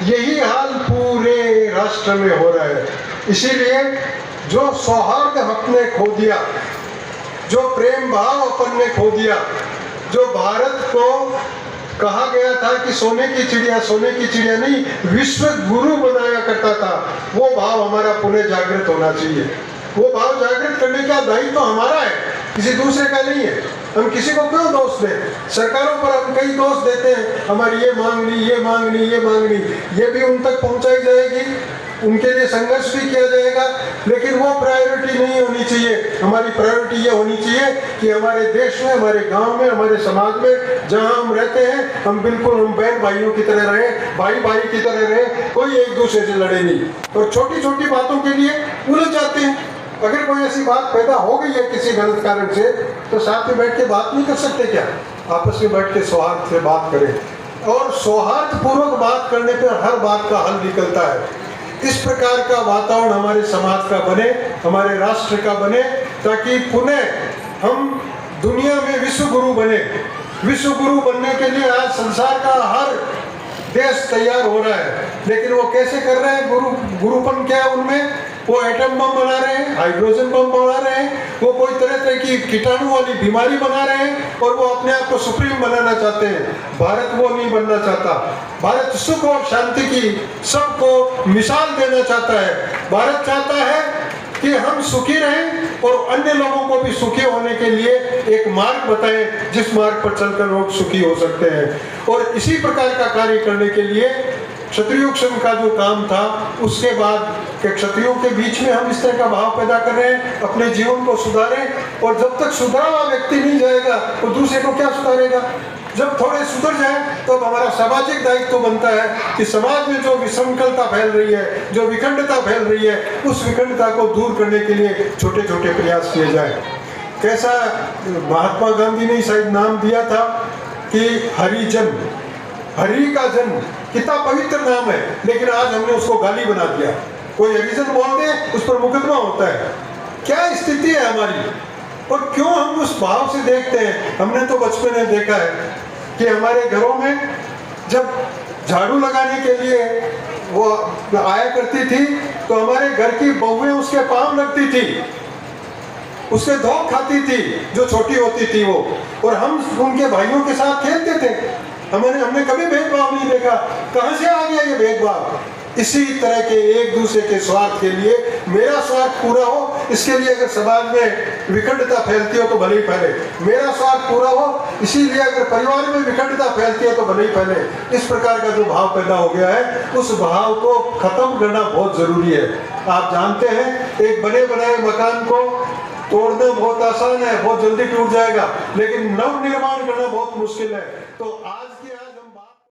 यही हाल पूरे राष्ट्र में हो रहा है। इसीलिए जो सौहार्द हमने खो दिया, जो प्रेम भाव अपन ने खो दिया, जो भारत को कहा गया था कि सोने की चिड़िया नहीं, विश्व गुरु बनाया करता था, वो भाव हमारा पुनः जागृत होना चाहिए। वो भाव जागृत करने का दायित्व तो हमारा है, किसी दूसरे का नहीं है। हम किसी को क्यों दोष दें? सरकारों पर हम कई दोष देते हैं, हमारी ये मांग ली, ये मांग ली, ये मांग ली, ये भी उन तक पहुंचाई जाएगी, उनके लिए संघर्ष भी किया जाएगा, लेकिन वो प्रायोरिटी नहीं होनी चाहिए। हमारी प्रायोरिटी ये होनी चाहिए कि हमारे देश में, हमारे गांव में, हमारे समाज में जहां हम रहते हैं, हम बिल्कुल हम बहन भाइयों की तरह रहें, भाई भाई की तरह रहें, कोई एक दूसरे से लड़े नहीं। और छोटी छोटी बातों के लिए उलझ जाते हैं। अगर कोई ऐसी बात पैदा हो गई है किसी गलत कारण से, तो साथ में बैठ के बात नहीं कर सकते क्या? आपस में बैठ के सौहार्द से बात करें, और सौहार्द पूर्वक बात करने पर हर बात का हल निकलता है। इस प्रकार का वातावरण हमारे समाज का बने, हमारे राष्ट्र का बने, ताकि पुनः हम दुनिया में विश्व गुरु बने। विश्व गुरु बनने के लिए आज संसार का हर देश तैयार हो रहा है, लेकिन वो कैसे कर रहे हैं? गुरुपन क्या है उनमें? वो एटम बम बना रहे हैं, हाइड्रोजन बम बना रहे हैं, वो कोई तरह तरह की कीटाणु वाली बीमारी बना रहे हैं, और वो अपने आप को सुप्रीम बनाना चाहते हैं। भारत वो नहीं बनना चाहता। भारत सुख और शांति की सबको मिसाल देना चाहता है। भारत चाहता है कि हम सुखी रहें और अन्य लोगों को भी सुखी होने के लिए एक मार्ग बताएं, जिस मार्ग पर चलकर लोग सुखी हो सकते हैं। और इसी प्रकार का कार्य करने के लिए क्षत्रिय संघ का जो काम था, उसके बाद के क्षत्रियों के बीच में हम इस तरह का भाव पैदा कर रहे हैं, अपने जीवन को सुधारें। और जब तक सुधरा हुआ व्यक्ति नहीं जाएगा तो दूसरे को क्या सुधारेगा? जब थोड़े सुधर जाए तो हमारा सामाजिक दायित्व तो बनता है कि समाज में जो विसंकलता फैल रही है, जो विखंडता फैल रही है, उस विखंडता को दूर करने के लिए छोटे छोटे प्रयास किए जाए। कैसा महात्मा गांधी ने शायद नाम दिया था कि हरिजन, हरि का जन्म, कितना पवित्र नाम है, लेकिन आज हमने उसको गाली बना दिया। कोई हरिजन बोल दे, उस पर मुकदमा होता है। क्या स्थिति है हमारी? और क्यों हम उस भाव से देखते हैं? हमने तो बचपन में देखा है कि हमारे घरों में जब झाड़ू लगाने के लिए वो आया करती थी, तो हमारे घर की बहुएं उसके पांव लगती थी, उसके धोख खाती थी जो छोटी होती थी वो, और हम उनके भाइयों के साथ खेलते थे। हमने कभी भेदभाव नहीं देखा। कहां से आ गया ये भेदभाव? इसी तरह के एक दूसरे के स्वार्थ के लिए, मेरा स्वार्थ पूरा हो, इसके लिए अगर समाज में विखंडता फैलती हो तो भले ही फैले। मेरा स्वार्थ पूरा हो, इसीलिए अगर परिवार में विखंडता फैलती है तो भले ही फैले। इस प्रकार का जो भाव पैदा हो गया है, उस भाव को खत्म करना बहुत जरूरी है। आप जानते हैं, एक बने बनाए मकान को तोड़ना बहुत आसान है, बहुत जल्दी टूट जाएगा, लेकिन नव निर्माण करना बहुत मुश्किल है। तो आज